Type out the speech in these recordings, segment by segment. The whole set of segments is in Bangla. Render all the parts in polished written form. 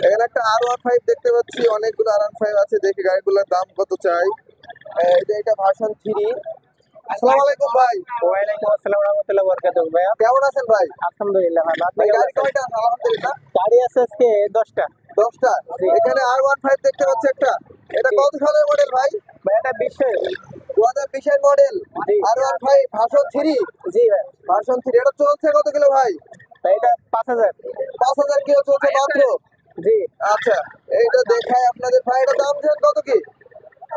এখানে একটা R15 দেখতে পাচ্ছি, অনেকগুলো R15 আছে, দেখি গাড়িগুলোর দাম কত চাই। এই যে এটা ভার্সন 3। আসসালামু আলাইকুম ভাই। ওয়ালাইকুম আসসালাম ওয়া রাহমাতুল্লাহি ওয়া বারাকাতুহু। ভাইয়া কেমন আছেন ভাই? আলহামদুলিল্লাহ ভালো। আপনি ভাই কেমন গাড়ি আছেন? কয়টা আছে? আলহামদুলিল্লাহ। গাড়ি আছে আজকে 10টা। 10টা। জি। এখানে R15 দেখতে পাচ্ছি একটা। এটা জি। কত সালের মডেল ভাই? ভাই এটা 20 2020 এর মডেল। জি। R15 version 3। জি ভাই। ভার্সন 3 এটা চলছে কত কিলো ভাই? ভাই এটা 5000। 5000 কিলো চলছে মাত্র। জি। আচ্ছা, এইটা দেখায় আপনাদের ভাই, এটা দাম দেন কত কি?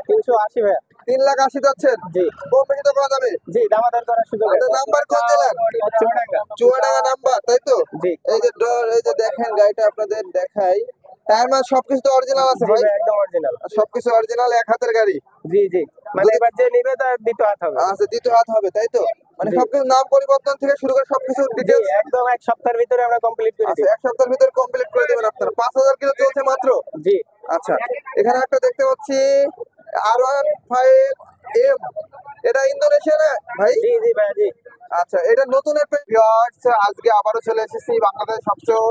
380 ভাইয়া। 3,80,000 যাচ্ছেন। জি। কম বেশি তো করা যাবে। জি, দামাদার করার সুযোগ আছে। আপনার নাম্বার কোন জেলার? চুয়াডাঙ্গা। চুয়াডাঙ্গা নাম্বার, তাই তো? জি। এই যে এই যে দেখেন গাড়িটা আপনাদের দেখাই, টায়ার মাস সবকিছু তো অরিজিনাল আছে জি ভাই? ভাই একদম অরিজিনাল। আর সবকিছু অরিজিনাল, এক হাতের গাড়ি। জি জি, মানে যদি এবার যে নিবে তার দ্বিতীয় হাত হবে। আচ্ছা, দ্বিতীয় হাত হবে, তাই তো? মানে জি। সবকিছু নাম পরিবর্তন থেকে শুরু করে সবকিছু জি ডিটেলস। একদম এক সপ্তাহের ভিতরে আমরা কমপ্লিট করে আচ্ছা, দিব। এক সপ্তাহের ভিতরে কমপ্লিট করে দেবেন আপনারা। 5,000 কিলো চলছে মাত্র। জি। আচ্ছা, এখানে একটা দেখতে পাচ্ছি R15M। এটা ইন্দোনেশিয়া না ভাই? জি জি ভাই জি। আচ্ছা, এটা নতুন একটা ভিউয়ার্স, আজকে আবারও চলে এসেছি বাংলাদেশের সবচেয়ে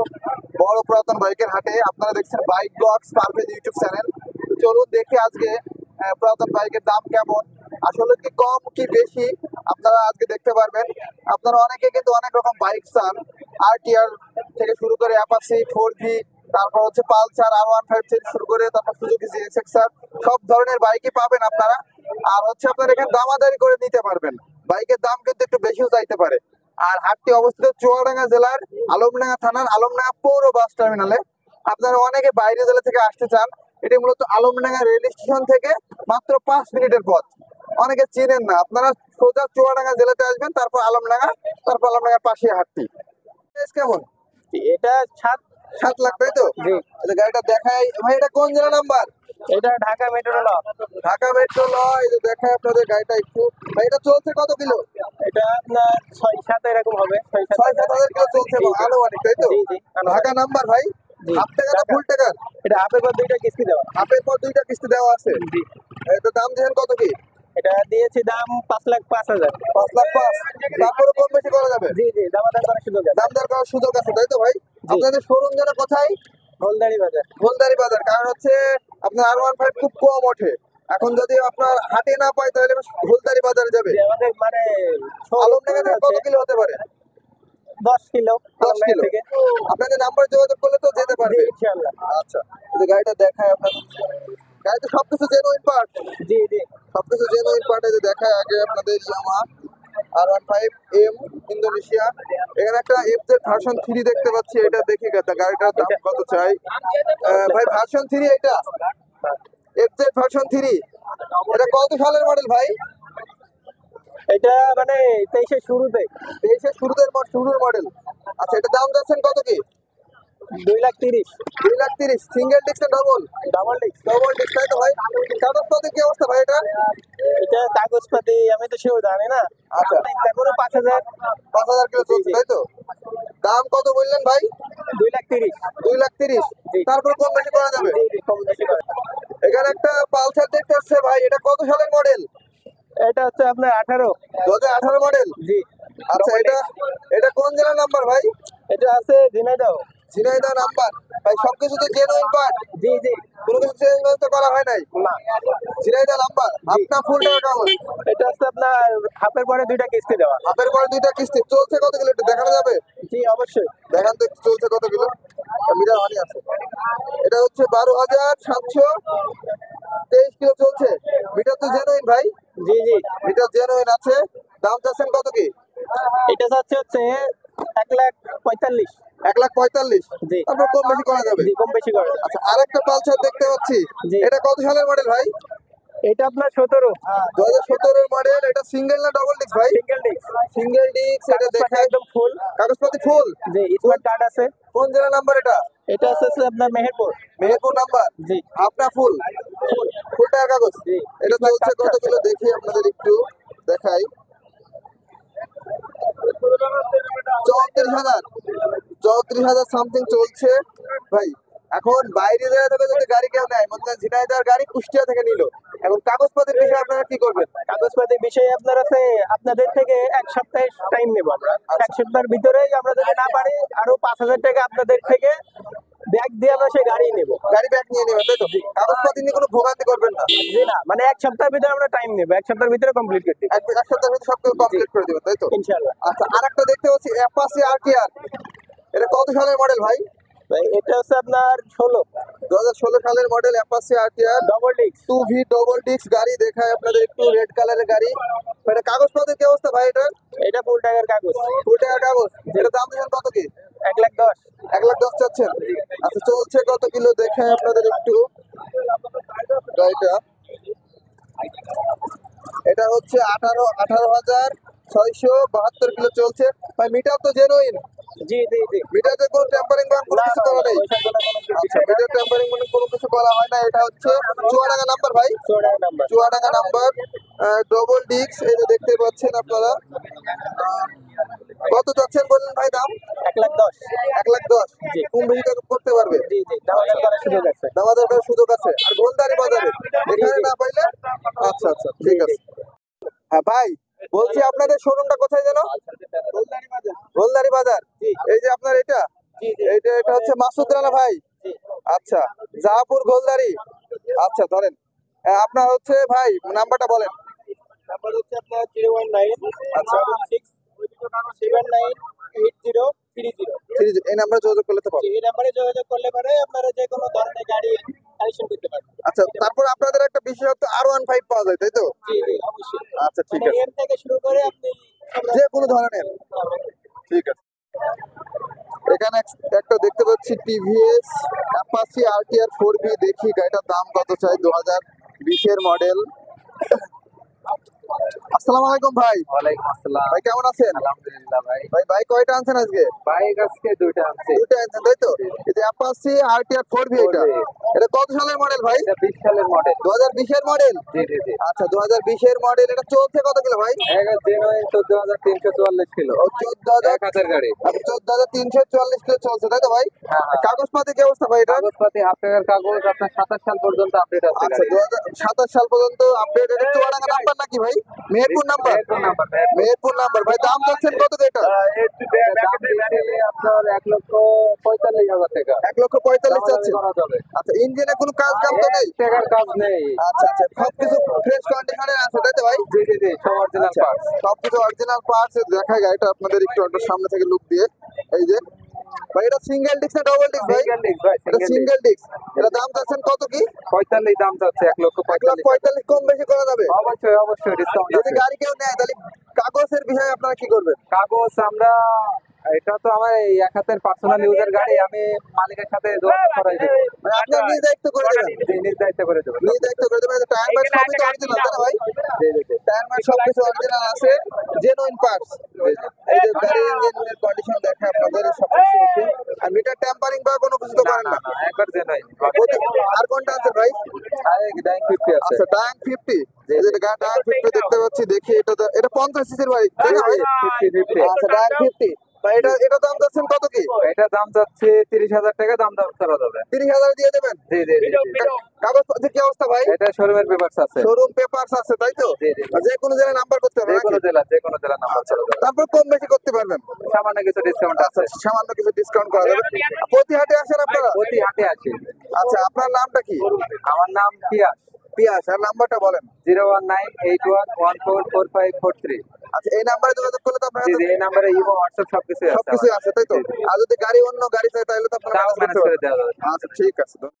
বড় পুরাতন বাইকের হাটে। আপনারা দেখছেন bike blogs Parvez YouTube channel. চলুন দেখি আজকে পুরাতন বাইকের দাম কেমন, আসলে কি কম কি বেশি, আপনারা আজকে দেখতে পারবেন। আপনারা অনেকে কিন্তু অনেক রকম বাইক চান, RTR থেকে শুরু করে অ্যাপাচি 4V, তারপর হচ্ছে পালসার R15 থেকে শুরু করে তারপর সুজুকি ZX-R, সব ধরনের বাইকই পাবেন আপনারা। আর হচ্ছে আপনারা এখানে দামাদারি করে নিতে পারবেন। বাইকের দাম কিন্তু একটু বেশিও চাইতে পারে। আর হাটটি অবস্থিত চুয়াডাঙ্গা জেলার আলমডাঙ্গা থানার আলমডাঙ্গা পৌর বাস টার্মিনালে। আপনারা অনেকে বাইরে জেলা থেকে আসতে চান, এটি মূলত আলমডাঙ্গা রেল স্টেশন থেকে মাত্র 5 মিনিটের পথ। অনেকে চিনেন না, আপনারা সোজা চুয়াডাঙ্গা জেলাতে আসবেন, তারপর আলমডাঙ্গা, তারপর আলমডাঙ্গার পাশে হাটটি। প্রাইস কেমন? এটা 7। 7 লাখ, তাই তো? জি। এই যে গাড়িটা দেখাই ভাই, এটা কোন জেলা নাম্বার? এটা ঢাকা মেট্রো ল। ঢাকা মেট্রো ল। এই যে দেখাই আপনাদের গাড়িটা একটু। ভাই এটা চলছে কত কিলো? এটা আপনার 6-7 এরকম হবে। 6-7 হাজার কিলো চলছে জি জি। আনুমানিক, তাই তো? জি জি ঢাকা নাম্বার ভাই? জি। হাফ টাকা না ঢাকা। ফুল টাকা? এটা হাফের পর 2টা কিস্তি দেওয়া। হাফের পর 2টা কিস্তি দেওয়া আছে। জি। এটা দাম দিয়েছেন কত কি? এটা দিয়েছি দাম 5,05,000। 5,05,000। তারপরে কম বেশি করা যাবে। জি জি, দামাদার করার সুযোগ আছে। দাম দর করার সুযোগ আছে, তাই তো ভাই? জি। আপনাদের শোরুম যেন কোথায়? হলদারি বাজার। গোলদারি বাজার। কারণ হচ্ছে আপনার R15 খুব কম ওঠে। এখন যদি আপনার হাটে না পায় তাহলে গোলদারি বাজারে যাবে। যে আমাদের মানে আলমডাঙ্গা থেকে কত কিলো হতে পারে? 10 কিলো 10 কিলো। থেকে। আপনাদের নাম্বার যোগাযোগ করলে তো যেতে জি পারবে। ইনশাআল্লাহ। আচ্ছা, এই যে গাড়িটা দেখায় আপনাদের, গাড়িতে সবকিছু জেনুইন পার্ট। জি জি। সবকিছু জেনুইন পার্ট। এই যে দেখায় আগে আপনাদের ইয়ামা R15M ইন্দোনেশিয়া। এখানে একটা FZ ভার্সন 3 দেখতে পাচ্ছি, এটা দেখি গাড়িটার দাম কত চাই। ভাই ভার্সন 3 এটা FZ ভার্সন 3, এটা কত সালের মডেল ভাই? এটা মানে 23 শুরুতে। 23 শুরুর মডেল। আচ্ছা, এটা দাম যাচ্ছেন কত কি? 2,30,000। 2,30,000। সিঙ্গেল ডিস্ক না double? Double disc. Double disc, তাই তো ভাই? কাগজপত্রের কি অবস্থা ভাই এটা? এটা কাগজপাতি আমি তো সেও জানি না। আচ্ছা, তারপরে 5,000। 5,000 কিলো চলছে, তাই তো? দাম কত বললেন ভাই? 2,30,000। 2,30,000। জি। তারপর কম বেশি করা যাবে। জি জি, কম বেশি করে। এখানে একটা পালসার দেখতে আসছে ভাই, এটা কত সালের মডেল? এটা হচ্ছে আপনার 18। 2018 মডেল। জি। আচ্ছা, এটা এটা কোন জেলার নাম্বার ভাই? এটা আছে ঝিনাইদহ। ঝিনাইদহ নাম্বার। ভাই সবকিছু তো জেনুইন পার্ট, জি জি। কোনো কিছু চেঞ্জ তো করা হয় নাই। না। ঝিনাইদহ নাম্বার। আপনার ফুল টাকা কাগজ। এটা হচ্ছে আপনার হাফের পরে 2টা কিস্তি দেওয়া। হাফের পরে 2টা কিস্তি চলছে কত কিলো একটু দেখানো যাবে? জি অবশ্যই। দেখান তো একটু চলছে কত কিলো। মিটার হানি আছে। এটা হচ্ছে 12,723 কিলো চলছে। মিটার তো জেনুইন ভাই? জি জি। মিটার জেনুইন আছে। দাম চাচ্ছেন কত কি? এটা হচ্ছে 1,45,000। 1,45,000। জি। তারপর কম বেশি করা যাবে। জি, কম বেশি করে দেওয়া। আচ্ছা, আরেকটা পালসার দেখতে পাচ্ছি, জি। এটা কত সালের মডেল ভাই? এটা আপনার 17। 2017 মডেল। এটা সিঙ্গেল না ডবল ডিস্ক ভাই? Single disc. Single disc. এটা কাগজপাতি দেখায় একদম ফুল। কাগজপাতি ফুল। জি, স্মার্ট কার্ড আছে। কোন জেলা নাম্বার এটা? এটা হচ্ছে আপনার মেহেরপুর। মেহেরপুর নাম্বার। জি। আপনার ফুল ফুল টাকা কাগজ। জি। এটা স্মার্ট চলছে কার্ড কত কিলো দেখি আপনাদের একটু দেখাই। 34,000। 34,000 সামথিং চলছে ভাই। এখন বাইরে জায়গা থেকে যদি গাড়ি কেউ নেয়, মনে করেন ঝিনাইদহ গাড়ি কুষ্টিয়া থেকে নিল, এখন কাগজপত্রের বিষয়ে আপনারা কি করবেন? কাগজপাতির বিষয়ে আপনার আছে, আপনাদের থেকে 1 সপ্তাহের টাইম নেব আমরা। আচ্ছা। 1 সপ্তাহের ভিতরেই আমরা যদি না পারি আরো 5,000 টাকা আপনাদের থেকে ব্যাগ দিয়ে আমরা সেই গাড়ি নেব। গাড়ি ব্যাগ নিয়ে নেবেন তাই তো? কাগজপাতি নিয়ে কোনো ভোগান্তি করবেন না? জি না, মানে এক সপ্তাহের ভিতরে আমরা টাইম নেব, এক সপ্তাহের ভিতরে কমপ্লিট করতে এক সপ্তাহের ভিতরে সব কিছু কমপ্লিট করে দেবেন তাই তো? ইনশাআল্লাহ। আচ্ছা, আরেকটা দেখতে পাচ্ছি অ্যাপাচি আরটিআর। এটা কত সালের মডেল ভাই? ভাই এটা হচ্ছে আপনার 16 2016 সালের model Apache RTR double disc. 2V double disc গাড়ি দেখায় আপনাদের একটু, রেড কালারের গাড়ি। এটা কাগজপত্রের কি অবস্থা ভাই এটার? এটা ফুল টাকার কাগজ। ফুল টাকা কাগজ। এটা দাম দিচ্ছেন কত কি? 1,10,000। 1,10,000 চাচ্ছেন? আচ্ছা, চলছে কত কিলো দেখায় আপনাদের একটু গাড়িটা। এটা হচ্ছে 18,672 কিলো চলছে ভাই। মিটার তো জেনুইন? জি জি জি। মিটারে কোনো টেম্পারিং বা কোনো কিছু করা নেই? ওইসব কোনো আচ্ছা, মিটার টেম্পারিং মানে কোনো কিছু করা হয় না। এটা হচ্ছে চুয়াডাঙ্গা নাম্বার ভাই, 16 টাকা number. Chuadanga number, double disc. এই যে দেখতে পাচ্ছেন আপনারা। কত চাচ্ছেন বললেন ভাই দাম? 1,10,000। 1,10,000। জি। কোন বেশি করতে পারবে? জি জি, দামাদার করার সুযোগ আছে। দামাদার করার সুযোগ আছে। আর গোলদারি বাজারে এখানে না পাইলে? আচ্ছা আচ্ছা, ঠিক আছে। হ্যাঁ ভাই, বলছি আপনাদের শোরুমটা কোথায় যেন? গোলদারি বাজার। এই যে আপনার এটা, এটা হচ্ছে মাসুদ রানা ভাই। আচ্ছা, জাহাপুর গোলদারি। আচ্ছা ধরেন, আপনার হচ্ছে ভাই নাম্বারটা বলেন। নাম্বার হচ্ছে আপনার 019 আচ্ছা। 76798030। এই নাম্বারে যোগাযোগ করলে তো পাবো। এই নাম্বারে যোগাযোগ করলে পরে আপনারা যে কোনো ধরনের গাড়ি কালেকশন করতে পারবেন। আচ্ছা, তারপর আপনাদের একটা বিশেষত্ব R15 পাওয়া যায় তাই তো? জি জি, অবশ্যই। আচ্ছা ঠিক মানে আছে, এম থেকে শুরু করে আপনি যে কোনো ধরনের। ঠিক আছে। এখানে একটা দেখতে পাচ্ছি টিভিএস অ্যাপাচি আরটিআর 4V। দেখি গাড়িটার দাম কত চাই। 2020 মডেল। আসসালামু আলাইকুম ভাই। ওয়ালাইকুম আসসালাম। ভাই কেমন আছেন? আলহামদুলিল্লাহ ভাই। ভাই বাইক কয়টা আনছেন আজকে? বাইক আজকে দুইটা আনছি। দুটো আনছেন তাই তো? এই যে অ্যাপাচি আরটিআর 4V, এটা কত সালের মডেল ভাই? এটা 20 সালের মডেল। 2020 মডেল? জি জি জি। আচ্ছা, 2020 মডেল। এটা চলছে কত কিলো ভাই? এক জেনুইন 14,344 কিলো। ও 14,000। এক হাতের গাড়ি। 14,344 কিলো চলছে তাই তো ভাই? হ্যাঁ, হ্যাঁ। কাগজপাতি কি অবস্থা ভাই এটা? কাগজপাতি হাফ টাকার কাগজ, আপনার 27 সাল পর্যন্ত আপডেট আছে আচ্ছা, গাড়ি। 2027 সাল পর্যন্ত আপডেট। এটা চুয়াডাঙ্গা নাম্বার নাকি ভাই? Meherpur number? Meherpur number. Meherpur number. ভাই দাম চাচ্ছেন কত এটা? দাম দিচ্ছে আপনার 1,45,000 টাকা। 1,45,000 চাচ্ছেন? করা যাবে। আচ্ছা, ইঞ্জিনে কোনো কাজ কাম তো নেই? টাকার কাজ নেই। আচ্ছা আচ্ছা, সবকিছু ফ্রেশ কন্ডিশনে আছে তাই তো ভাই? জি জি জি, সব অরিজিনাল আচ্ছা, পার্টস। সবকিছু অরিজিনাল পার্টস। দেখা গাড়িটা আপনাদের একটু সামনে থেকে লুক দিয়ে। এই যে ভাই, এটা সিঙ্গেল ডিস্ক না ডবল ডিস্ক ভাই? সিঙ্গেল ডিস্ক ভাই, এটা সিঙ্গেল সিঙ্গেল ডিস্ক। এটা দাম চাচ্ছেন কত কি? 45 দাম চাচ্ছে, 1,45,000। 1,45,000 কম বেশি করা যাবে? অবশ্যই অবশ্যই ডিসকাউন্ট যদি আছে। গাড়ি কেউ নেয় তাহলে কাগজের বিষয়ে আপনারা কি করবেন? কাগজ আমরা, এটা তো আমার এই এক হাতের পার্সোনাল ইউজার গাড়ি, আমি মালিকের সাথে যোগাযোগ করাই দেবো। মানে আপনার নিজ দায়িত্ব করে দেবেন? জি, নিজ দায়িত্ব করে দেবো। নিজ দায়িত্ব করে দেবেন। টায়ার ম্যাট সবই তো অরিজিনাল তাই না ভাই? জি জি জি। টায়ার ম্যাট সবকিছু অরিজিনাল আছে, জেনুইন পার্টস। এই যে গাড়ি ইঞ্জিনের কন্ডিশন দেখে আপনাদের সবকিছু ওকে। আর মিটার টেম্পারিং বা কোনো কিছু তো না করেন না না? না, একবার জেনুইন। আর কোনটা আছে ভাই? আর এক ডাইং 50 আছে। আচ্ছা, ডায়াং 50। এই যে ডায়াং 50 দেখতে পাচ্ছি। দেখি এটা 50 সিসির ভাই তাই না ভাই? 50। আচ্ছা, ডায়াং 50 ভাই। এটা দাম চাচ্ছেন কত কি? এটা দাম চাচ্ছে 30,000 টাকা, দাম করা যাবে। 30,000 দিয়ে দেবেন? জি জি জি জি। কাগজপত্রের কি অবস্থা ভাই? এটা শোরুমের পেপারস আছে। শোরুম পেপারস আছে তাই তো? জি, জি, জি। আর যে কোনো জায়গায় নাম্বার করতে হবে যে নাকি? কোনো জেলা নাম্বার আচ্ছা, করা যাবে। তারপর কম বেশি করতে পারবেন? সামান্য কিছু ডিসকাউন্ট আচ্ছা, আছে। সামান্য কিছু ডিসকাউন্ট করা যাবে। প্রতি হাটে আসেন আপনারা? প্রতি হাটে আছে। আচ্ছা, আপনার নামটা কি? আমার নাম পিয়াস। পিয়াস। আর নাম্বারটা বলেন। 01981144543। আচ্ছা, এই নাম্বারে যোগাযোগ করলে তো আপনার জি জি, এই নাম্বারে ইমো হোয়াটসঅ্যাপ সবকিছু আছে। সবকিছু আছে তাই তো? আর যদি গাড়ি অন্য গাড়ি চাই তাহলে তো আপনারা তাও ম্যানেজ ম্যানেজ করতে করে পারবেন। দেওয়া যাবে। আচ্ছা ঠিক আছে।